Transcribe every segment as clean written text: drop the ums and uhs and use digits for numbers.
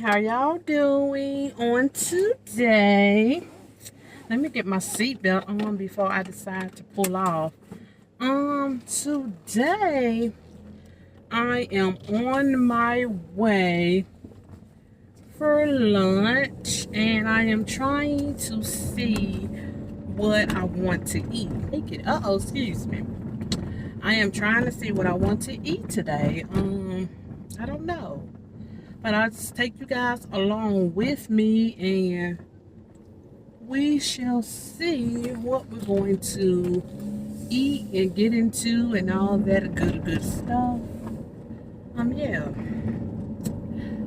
How y'all doing on today? Let me get my seatbelt on before I decide to pull off. Today I am on my way for lunch and I am trying to see what I want to eat. Excuse me. I am trying to see what I want to eat today. I don't know. But I'll just take you guys along with me and we shall see what we're going to eat and get into and all that good stuff. Yeah.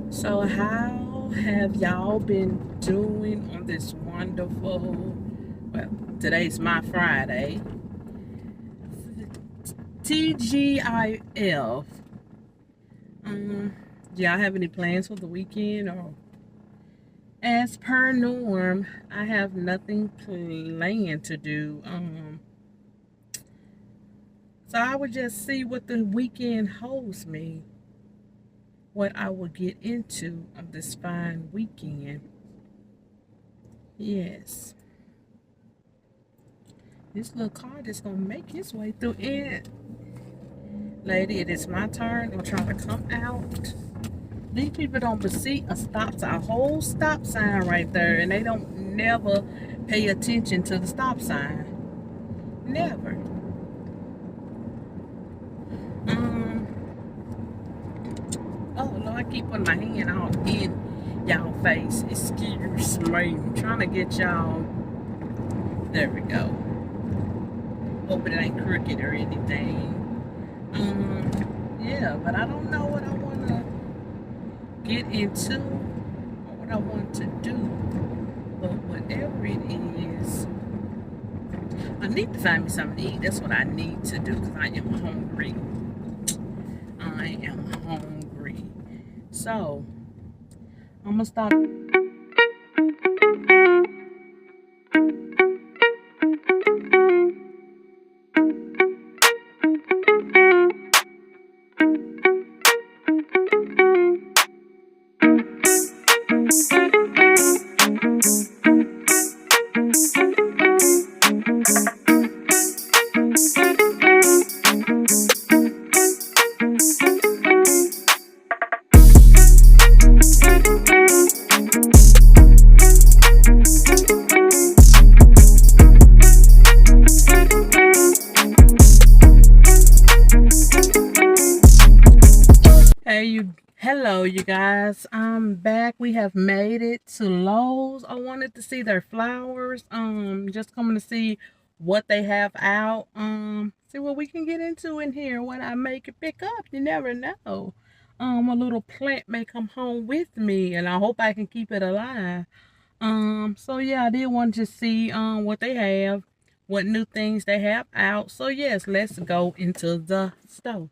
So how have y'all been doing on this wonderful, well, today's my Friday, TGIF. Do y'all have any plans for the weekend? Or as per norm, I have nothing planned to do. So I would just see what the weekend holds me, what I will get into of this fine weekend. Yes. This little car just gonna make its way through it. Lady, it is my turn. I'm trying to come out. These people don't see a stop sign, a whole stop sign right there, and they don't never pay attention to the stop sign. Never. Oh Lord, I keep putting my hand out in y'all face. Excuse me. I'm trying to get y'all. There we go. Hoping it ain't crooked or anything. Yeah, but I don't know what I want to get into or what I want to do. But whatever it is, I need to find me something to eat. That's what I need to do because I am hungry. I am hungry. So, I'm going to start. Hello you guys, I'm back. We have made it to Lowe's. I wanted to see their flowers, just coming to see what they have out, see what we can get into in here when I make it pick up. You never know, a little plant may come home with me and I hope I can keep it alive. So yeah, I did want to see what they have, what new things they have out. So yes, let's go into the store.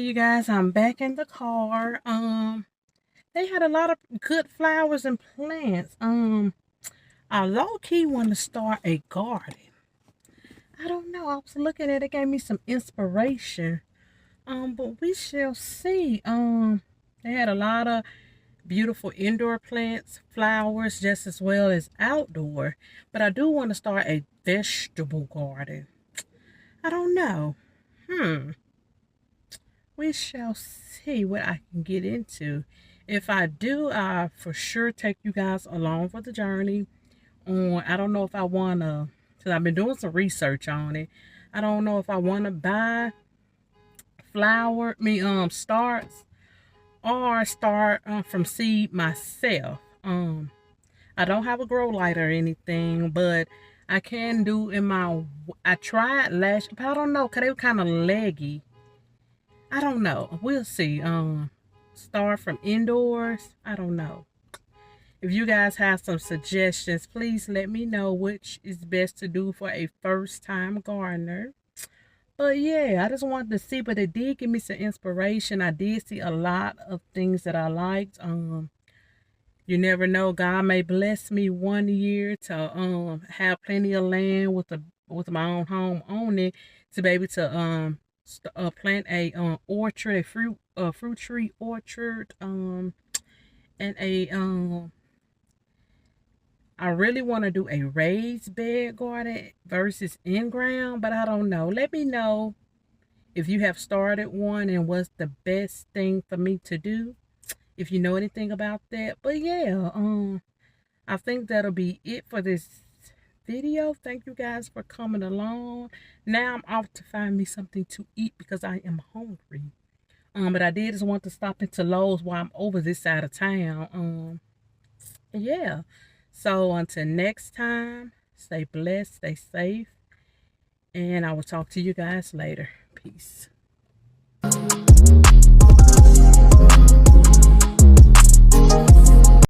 you guys, I'm back in the car. They had a lot of good flowers and plants. I low-key want to start a garden. I don't know. I was looking at it, gave me some inspiration. But we shall see. They had a lot of beautiful indoor plants, flowers, just as well as outdoor. But I do want to start a vegetable garden. I don't know. We shall see what I can get into. If I do, I for sure take you guys along for the journey. I don't know if I want to, because I've been doing some research on it. I don't know if I want to buy starts or start from seed myself. I don't have a grow light or anything, but I can do I tried but I don't know, because they were kind of leggy. I don't know. We'll see. Start from indoors. I don't know. If you guys have some suggestions, please let me know which is best to do for a first-time gardener. But yeah, I just wanted to see, but it did give me some inspiration. I did see a lot of things that I liked. You never know. God may bless me one year to have plenty of land with my own home on it to be able to plant a orchard, a fruit tree orchard, and I really want to do a raised bed garden versus in ground, but I don't know. Let me know if you have started one and what's the best thing for me to do, if you know anything about that. But yeah, I think that'll be it for this video. Thank you guys for coming along. Now I'm off to find me something to eat because I am hungry. But I did just want to stop into Lowe's while I'm over this side of town. Yeah. So until next time, stay blessed, stay safe, and I will talk to you guys later. Peace.